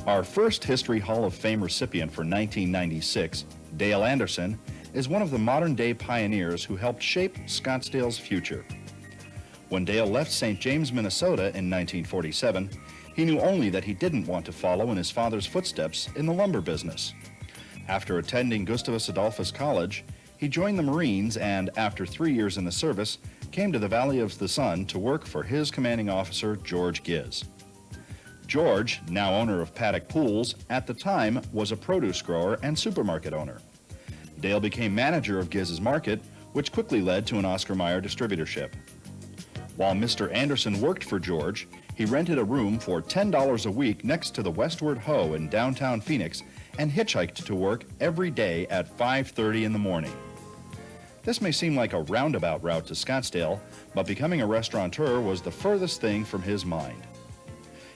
Our first History Hall of Fame recipient for 1996, Dale Anderson, is one of the modern-day pioneers who helped shape Scottsdale's future. When Dale left St. James, Minnesota in 1947, he knew only that he didn't want to follow in his father's footsteps in the lumber business. After attending Gustavus Adolphus College, he joined the Marines and, after 3 years in the service, came to the Valley of the Sun to work for his commanding officer, George Giz. George, now owner of Paddock Pools, at the time was a produce grower and supermarket owner. Dale became manager of Giz's market, which quickly led to an Oscar Mayer distributorship. While Mr. Anderson worked for George, he rented a room for $10 a week next to the Westward Ho in downtown Phoenix and hitchhiked to work every day at 5:30 in the morning. This may seem like a roundabout route to Scottsdale, but becoming a restaurateur was the furthest thing from his mind.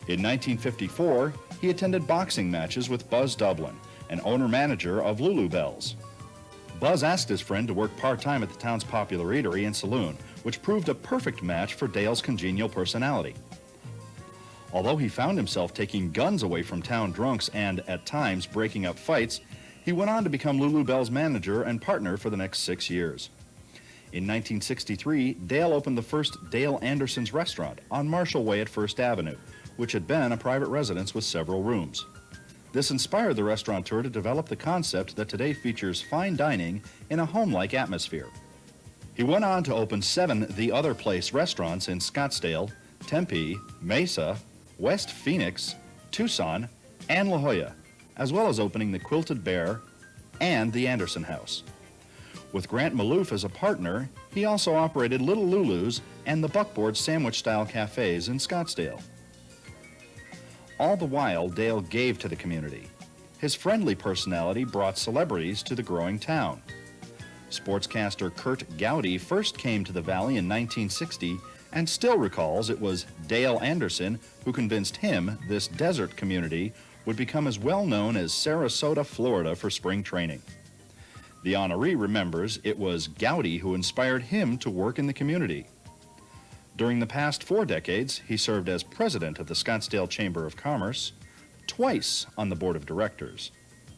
In 1954, he attended boxing matches with Buzz Dublin, an owner-manager of Lulu Bells. Buzz asked his friend to work part-time at the town's popular eatery and saloon, which proved a perfect match for Dale's congenial personality. Although he found himself taking guns away from town drunks and, at times, breaking up fights, he went on to become Lulu Bell's manager and partner for the next 6 years. In 1963, Dale opened the first Dale Anderson's restaurant on Marshall Way at First Avenue, which had been a private residence with several rooms. This inspired the restaurateur to develop the concept that today features fine dining in a home-like atmosphere. He went on to open 7 The Other Place restaurants in Scottsdale, Tempe, Mesa, West Phoenix, Tucson, and La Jolla, as well as opening the Quilted Bear and the Anderson House. With Grant Maloof as a partner, he also operated Little Lulu's and the Buckboard sandwich-style cafes in Scottsdale. All the while, Dale gave to the community. His friendly personality brought celebrities to the growing town. Sportscaster Kurt Gowdy first came to the Valley in 1960 and still recalls it was Dale Anderson who convinced him this desert community would become as well known as Sarasota, Florida for spring training. The honoree remembers it was Gowdy who inspired him to work in the community. During the past 4 decades, he served as president of the Scottsdale Chamber of Commerce, twice on the board of directors.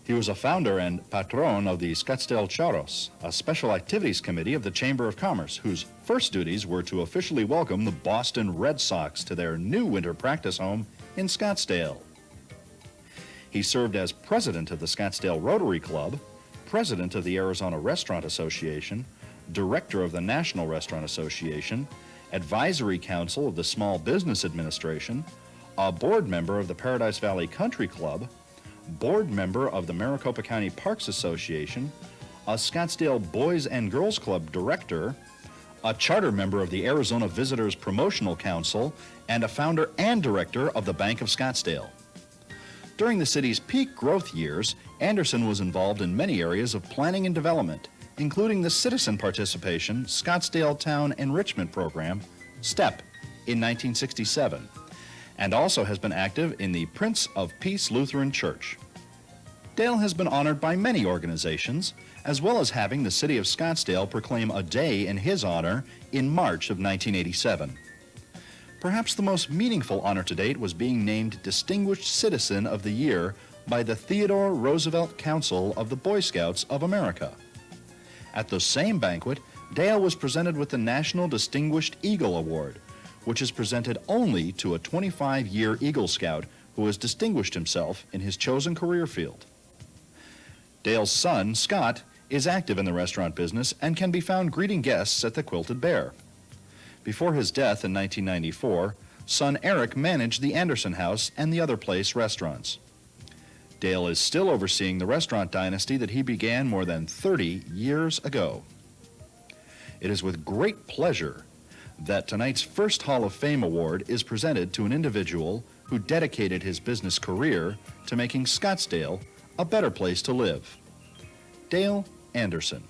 He was a founder and patron of the Scottsdale Charros, a special activities committee of the Chamber of Commerce, whose first duties were to officially welcome the Boston Red Sox to their new winter practice home in Scottsdale. He served as president of the Scottsdale Rotary Club, president of the Arizona Restaurant Association, director of the National Restaurant Association, advisory council of the Small Business Administration, a board member of the Paradise Valley Country Club, board member of the Maricopa County Parks Association, a Scottsdale Boys and Girls Club director, a charter member of the Arizona Visitors Promotional Council, and a founder and director of the Bank of Scottsdale. During the city's peak growth years, Anderson was involved in many areas of planning and development, including the citizen participation Scottsdale Town Enrichment Program, STEP, in 1967, and also has been active in the Prince of Peace Lutheran Church. Dale has been honored by many organizations, as well as having the city of Scottsdale proclaim a day in his honor in March of 1987. Perhaps the most meaningful honor to date was being named Distinguished Citizen of the Year by the Theodore Roosevelt Council of the Boy Scouts of America. At the same banquet, Dale was presented with the National Distinguished Eagle Award, which is presented only to a 25-year Eagle Scout who has distinguished himself in his chosen career field. Dale's son, Scott, is active in the restaurant business and can be found greeting guests at the Quilted Bear. Before his death in 1994, son Eric managed the Anderson House and the Other Place restaurants. Dale is still overseeing the restaurant dynasty that he began more than 30 years ago. It is with great pleasure that tonight's first Hall of Fame award is presented to an individual who dedicated his business career to making Scottsdale a better place to live. Dale Anderson.